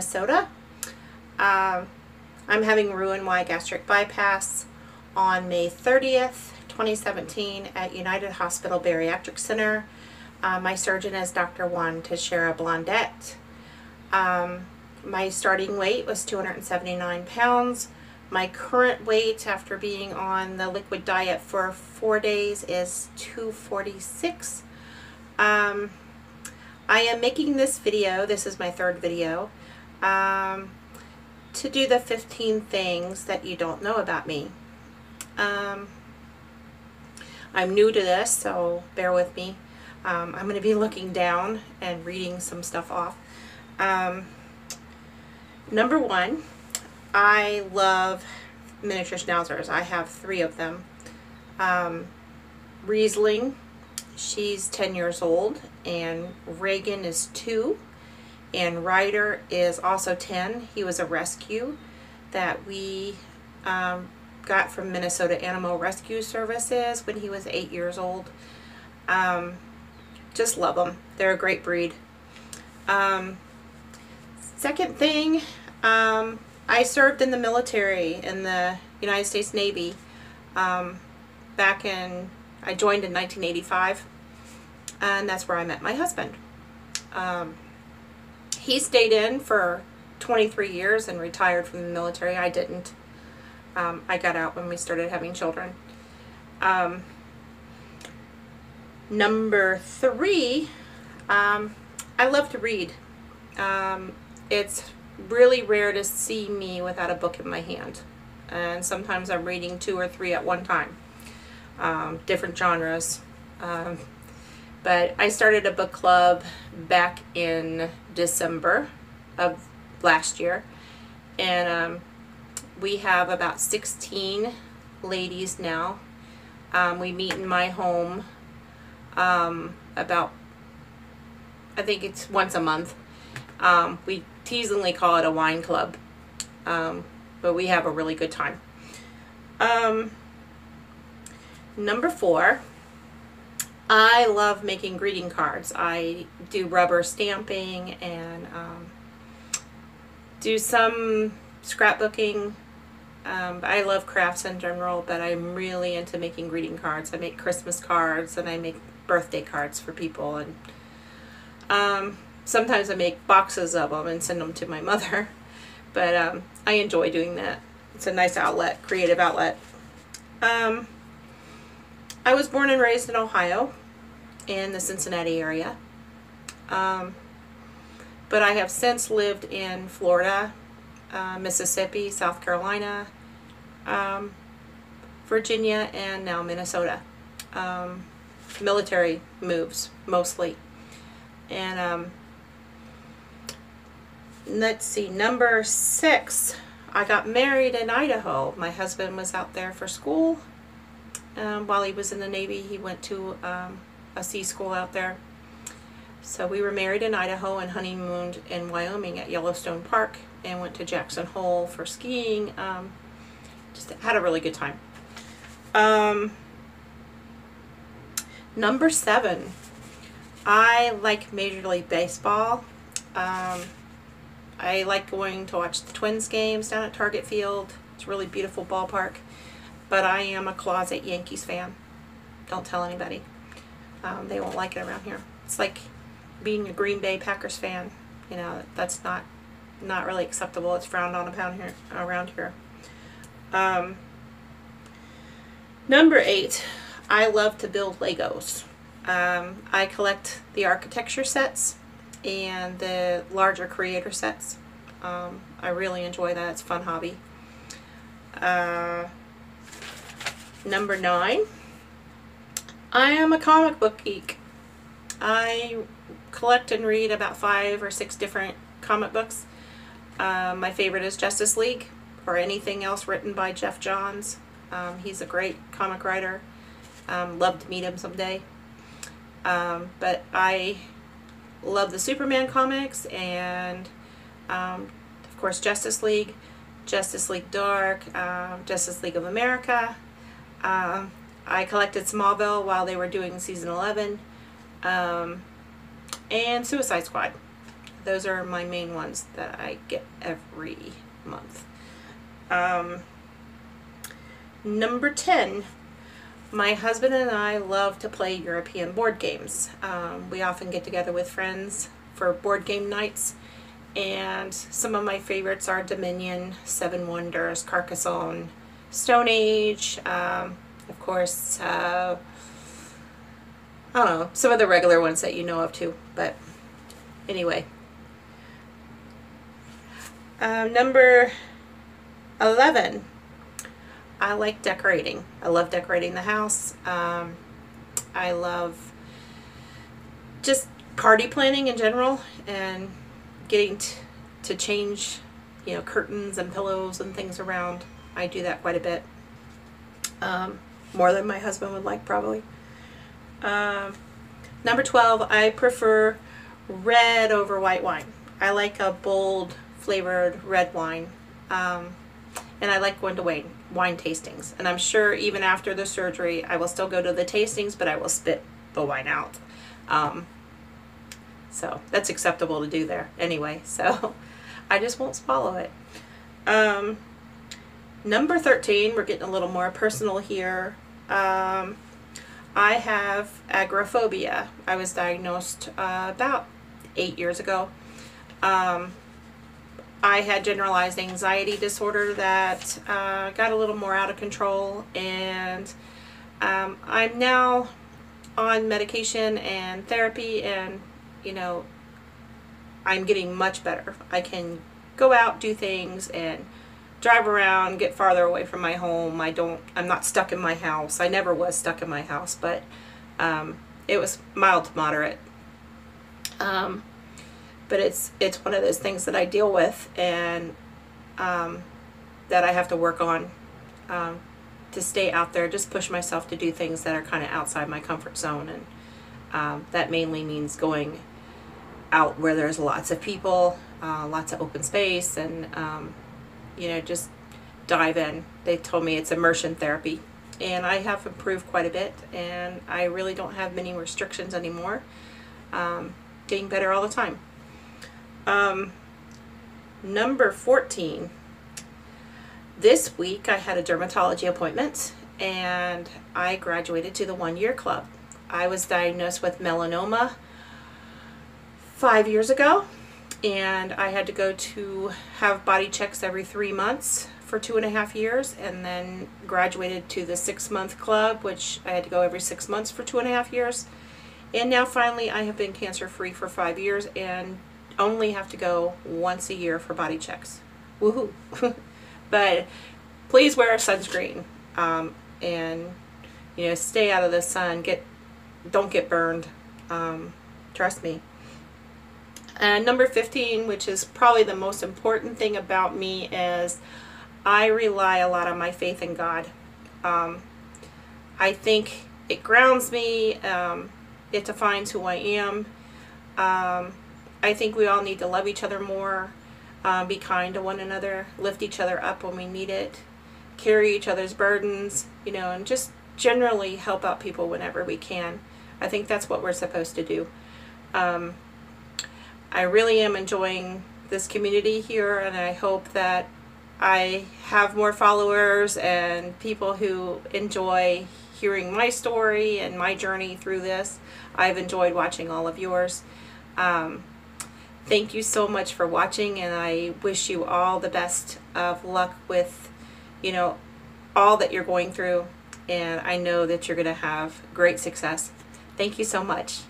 Minnesota. I'm having Roux gastric bypass on May 30th, 2017 at United Hospital Bariatric Center. My surgeon is Dr. Juan Teixeira Blondet. My starting weight was 279 pounds. My current weight after being on the liquid diet for 4 days is 246. I am making this video, this is my third video, to do the 15 things that you don't know about me. I'm new to this, so bear with me. I'm going to be looking down and reading some stuff off. Number one, I love miniature schnauzers. I have 3 of them. Riesling, she's 10 years old, and Reagan is 2, and Ryder is also 10. He was a rescue that we got from Minnesota Animal Rescue Services when he was 8 years old. Just love them. They're a great breed. Second thing, I served in the military in the United States Navy I joined in 1985, and that's where I met my husband. He stayed in for 23 years and retired from the military. I didn't. I got out when we started having children. Number 3, I love to read. It's really rare to see me without a book in my hand, and sometimes I'm reading 2 or 3 at one time, different genres. But I started a book club back in December of last year, and we have about 16 ladies now. We meet in my home about, I think it's once a month. We teasingly call it a wine club, but we have a really good time. Number 4, I love making greeting cards. I do rubber stamping and do some scrapbooking. I love crafts in general, but I'm really into making greeting cards. I make Christmas cards and I make birthday cards for people, and sometimes I make boxes of them and send them to my mother, but I enjoy doing that. It's a nice outlet, creative outlet. I was born and raised in Ohio, in the Cincinnati area, but I have since lived in Florida, Mississippi, South Carolina, Virginia, and now Minnesota. Military moves, mostly. And let's see, number 6, I got married in Idaho. My husband was out there for school. While he was in the Navy, he went to a sea school out there. So we were married in Idaho and honeymooned in Wyoming at Yellowstone Park, and went to Jackson Hole for skiing. Just had a really good time. Number 7, I like Major League Baseball. I like going to watch the Twins games down at Target Field. It's a really beautiful ballpark. But I am a closet Yankees fan. Don't tell anybody. They won't like it around here. It's like being a Green Bay Packers fan. You know, that's not really acceptable. It's frowned on around here. Number 8, I love to build Legos. I collect the architecture sets and the larger creator sets. I really enjoy that. It's a fun hobby. Number 9, I am a comic book geek. I collect and read about 5 or 6 different comic books. My favorite is Justice League, or anything else written by Jeff Johns. He's a great comic writer. Love to meet him someday. But I love the Superman comics, and of course Justice League, Justice League Dark, Justice League of America. I collected Smallville while they were doing season 11, and Suicide Squad. Those are my main ones that I get every month. Number 10, my husband and I love to play European board games. We often get together with friends for board game nights, and some of my favorites are Dominion, Seven Wonders, Carcassonne, Stone Age, of course, I don't know, some of the regular ones that you know of too, but anyway. Number 11, I like decorating. I love decorating the house. I love just party planning in general, and getting to change, you know, curtains and pillows and things around. I do that quite a bit. More than my husband would like, probably. Number 12, I prefer red over white wine. I like a bold flavored red wine. And I like going to wine tastings. And I'm sure even after the surgery, I will still go to the tastings, but I will spit the wine out. So that's acceptable to do there anyway. So I just won't swallow it. Number 13, we're getting a little more personal here. I have agoraphobia. I was diagnosed about 8 years ago. I had generalized anxiety disorder that got a little more out of control, and I'm now on medication and therapy, and you know, I'm getting much better. I can go out, do things, and drive around, get farther away from my home. I'm not stuck in my house. I never was stuck in my house, but it was mild to moderate. But it's one of those things that I deal with, and that I have to work on to stay out there, just push myself to do things that are kind of outside my comfort zone, and that mainly means going out where there's lots of people, lots of open space, and you know, just dive in. They told me it's immersion therapy, and I have improved quite a bit, and I really don't have many restrictions anymore. Getting better all the time. Number 14, this week I had a dermatology appointment, and I graduated to the 1-year club. I was diagnosed with melanoma 5 years ago, and I had to go to have body checks every 3 months for 2.5 years, and then graduated to the 6-month club, which I had to go every 6 months for 2.5 years. And now finally I have been cancer free for 5 years and only have to go once a year for body checks. Woohoo! But please wear sunscreen, and you know, stay out of the sun. Don't get burned. Trust me. And number 15, which is probably the most important thing about me, is I rely a lot on my faith in God. I think it grounds me. It defines who I am. I think we all need to love each other more, be kind to one another, lift each other up when we need it, carry each other's burdens, you know, and just generally help out people whenever we can. I think that's what we're supposed to do. I really am enjoying this community here, and I hope that I have more followers and people who enjoy hearing my story and my journey through this. I've enjoyed watching all of yours. Thank you so much for watching, and I wish you all the best of luck with, you know, all that you're going through, and I know that you're going to have great success. Thank you so much.